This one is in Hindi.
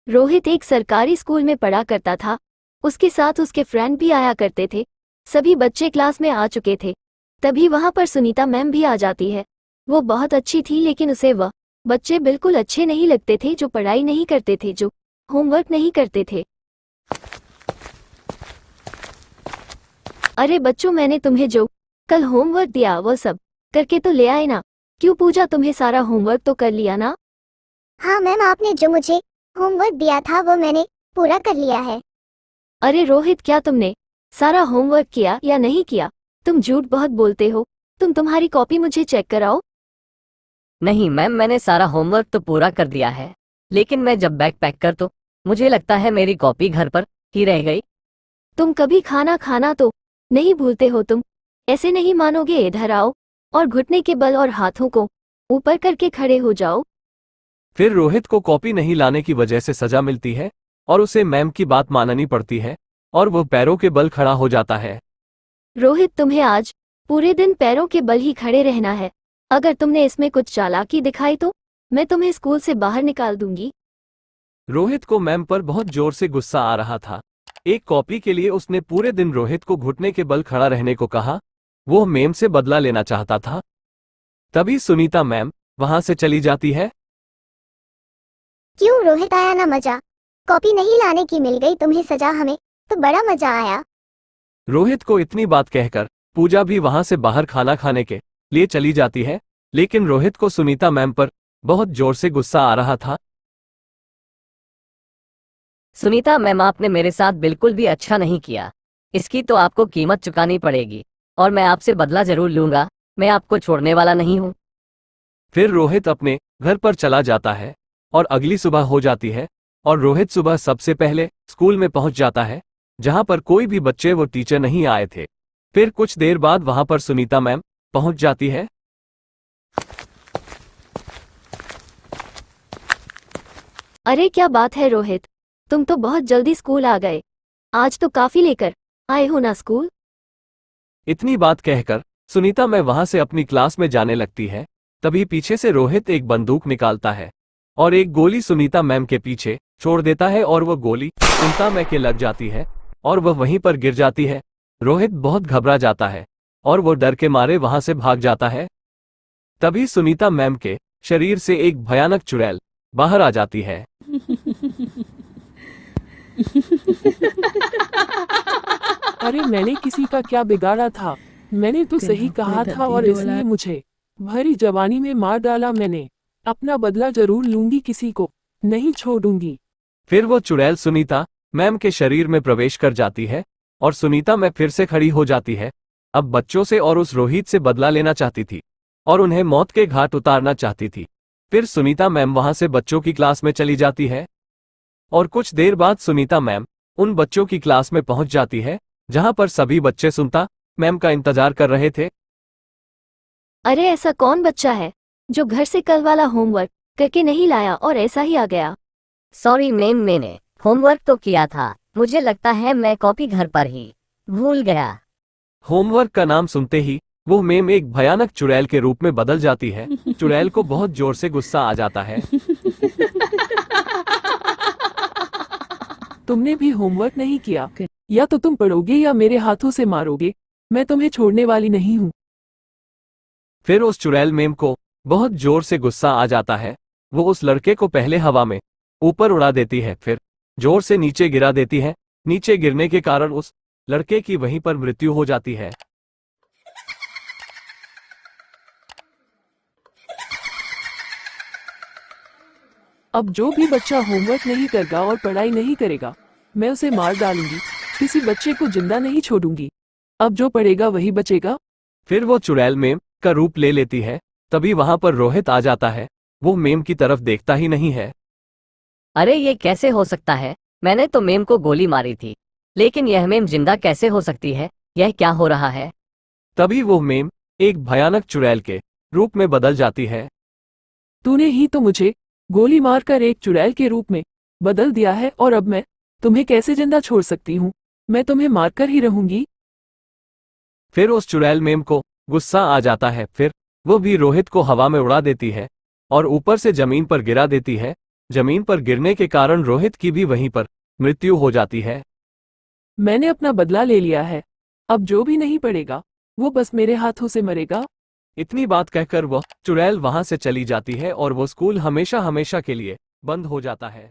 रोहित एक सरकारी स्कूल में पढ़ा करता था। उसके साथ उसके फ्रेंड भी आया करते थे। सभी बच्चे क्लास में आ चुके थे। तभी वहां पर सुनीता मैम भी आ जाती है। वो बहुत अच्छी थी, लेकिन उसे वह बच्चे बिल्कुल अच्छे नहीं लगते थे जो पढ़ाई नहीं करते थे, जो होमवर्क नहीं करते थे। अरे बच्चों, मैंने तुम्हें जो कल होमवर्क दिया वो सब करके तो ले आए ना? क्यों पूजा, तुम्हें सारा होमवर्क तो कर लिया ना? हाँ मैम, आपने जो मुझे होमवर्क दिया था वो मैंने पूरा कर लिया है। अरे रोहित, क्या तुमने सारा होमवर्क किया या नहीं किया? तुम झूठ बहुत बोलते हो। तुम्हारी कॉपी मुझे चेक कराओ। नहीं मैम, मैंने सारा होमवर्क तो पूरा कर दिया है, लेकिन मैं जब बैग पैक कर तो मुझे लगता है मेरी कॉपी घर पर ही रह गई। तुम कभी खाना खाना तो नहीं भूलते हो? तुम ऐसे नहीं मानोगे। इधर आओ और घुटने के बल और हाथों को ऊपर करके खड़े हो जाओ। फिर रोहित को कॉपी नहीं लाने की वजह से सजा मिलती है और उसे मैम की बात माननी पड़ती है और वह पैरों के बल खड़ा हो जाता है। रोहित, तुम्हें आज पूरे दिन पैरों के बल ही खड़े रहना है। अगर तुमने इसमें कुछ चालाकी दिखाई तो मैं तुम्हें स्कूल से बाहर निकाल दूंगी। रोहित को मैम पर बहुत जोर से गुस्सा आ रहा था। एक कॉपी के लिए उसने पूरे दिन रोहित को घुटने के बल खड़ा रहने को कहा। वो मैम से बदला लेना चाहता था। तभी सुनीता मैम वहां से चली जाती है। क्यों रोहित, आया ना मजा? कॉपी नहीं लाने की मिल गई तुम्हें सजा, हमें तो बड़ा मजा आया। रोहित को इतनी बात कहकर पूजा भी वहां से बाहर खाना खाने के लिए चली जाती है, लेकिन रोहित को सुनीता मैम पर बहुत जोर से गुस्सा आ रहा था। सुनीता मैम, आपने मेरे साथ बिल्कुल भी अच्छा नहीं किया। इसकी तो आपको कीमत चुकानी पड़ेगी और मैं आपसे बदला जरूर लूंगा। मैं आपको छोड़ने वाला नहीं हूँ। फिर रोहित अपने घर पर चला जाता है और अगली सुबह हो जाती है और रोहित सुबह सबसे पहले स्कूल में पहुंच जाता है, जहां पर कोई भी बच्चे वो टीचर नहीं आए थे। फिर कुछ देर बाद वहां पर सुनीता मैम पहुंच जाती है। अरे क्या बात है रोहित, तुम तो बहुत जल्दी स्कूल आ गए। आज तो काफी लेकर आए हो ना स्कूल। इतनी बात कहकर सुनीता मैम वहां से अपनी क्लास में जाने लगती है। तभी पीछे से रोहित एक बंदूक निकालता है और एक गोली सुनीता मैम के पीछे छोड़ देता है और वह गोली सुनीता मैम के लग जाती है और वह वहीं पर गिर जाती है। रोहित बहुत घबरा जाता है और वो डर के मारे वहां से भाग जाता है। तभी सुनीता मैम के शरीर से एक भयानक चुड़ैल बाहर आ जाती है। अरे मैंने किसी का क्या बिगाड़ा था? मैंने तो सही कहा था और इसलिए मुझे भरी जवानी में मार डाला। मैंने अपना बदला जरूर लूंगी, किसी को नहीं छोड़ूंगी। फिर वो चुड़ैल सुनीता मैम के शरीर में प्रवेश कर जाती है और सुनीता मैम फिर से खड़ी हो जाती है। अब बच्चों से और उस रोहित से बदला लेना चाहती थी और उन्हें मौत के घाट उतारना चाहती थी। फिर सुनीता मैम वहां से बच्चों की क्लास में चली जाती है और कुछ देर बाद सुनीता मैम उन बच्चों की क्लास में पहुंच जाती है, जहां पर सभी बच्चे सुनीता मैम का इंतजार कर रहे थे। अरे ऐसा कौन बच्चा है जो घर से कल वाला होमवर्क करके नहीं लाया और ऐसा ही आ गया? सॉरी मैम, मैंने होमवर्क तो किया था। मुझे लगता है मैं कॉपी घर पर ही भूल गया। होमवर्क का नाम सुनते ही वो मैम एक भयानक चुड़ैल के रूप में बदल जाती है। चुड़ैल को बहुत जोर से गुस्सा आ जाता है। तुमने भी होमवर्क नहीं किया, या तो तुम पढ़ोगे या मेरे हाथों से मारोगे। मैं तुम्हें छोड़ने वाली नहीं हूँ। फिर उस चुड़ैल मैम को बहुत जोर से गुस्सा आ जाता है। वो उस लड़के को पहले हवा में ऊपर उड़ा देती है, फिर जोर से नीचे गिरा देती है। नीचे गिरने के कारण उस लड़के की वहीं पर मृत्यु हो जाती है। अब जो भी बच्चा होमवर्क नहीं करेगा और पढ़ाई नहीं करेगा, मैं उसे मार डालूंगी। किसी बच्चे को जिंदा नहीं छोड़ूंगी। अब जो पढ़ेगा वही बचेगा। फिर वो चुड़ैल मेम का रूप ले लेती है। तभी वहां पर रोहित आ जाता है। वो मेम की तरफ देखता ही नहीं है। अरे ये कैसे हो सकता है? मैंने तो मेम को गोली मारी थी, लेकिन यह मेम जिंदा कैसे हो सकती है? यह क्या हो रहा है? तभी वो मेम एक भयानक चुड़ैल के रूप में बदल जाती है। तूने ही तो मुझे गोली मारकर एक चुड़ैल के रूप में बदल दिया है, और अब मैं तुम्हें कैसे जिंदा छोड़ सकती हूँ? मैं तुम्हें मारकर ही रहूंगी। फिर उस चुड़ैल मेम को गुस्सा आ जाता है। फिर वो भी रोहित को हवा में उड़ा देती है और ऊपर से जमीन पर गिरा देती है। जमीन पर गिरने के कारण रोहित की भी वहीं पर मृत्यु हो जाती है। मैंने अपना बदला ले लिया है, अब जो भी नहीं पड़ेगा वो बस मेरे हाथों से मरेगा। इतनी बात कहकर वह चुड़ैल वहां से चली जाती है और वो स्कूल हमेशा हमेशा के लिए बंद हो जाता है।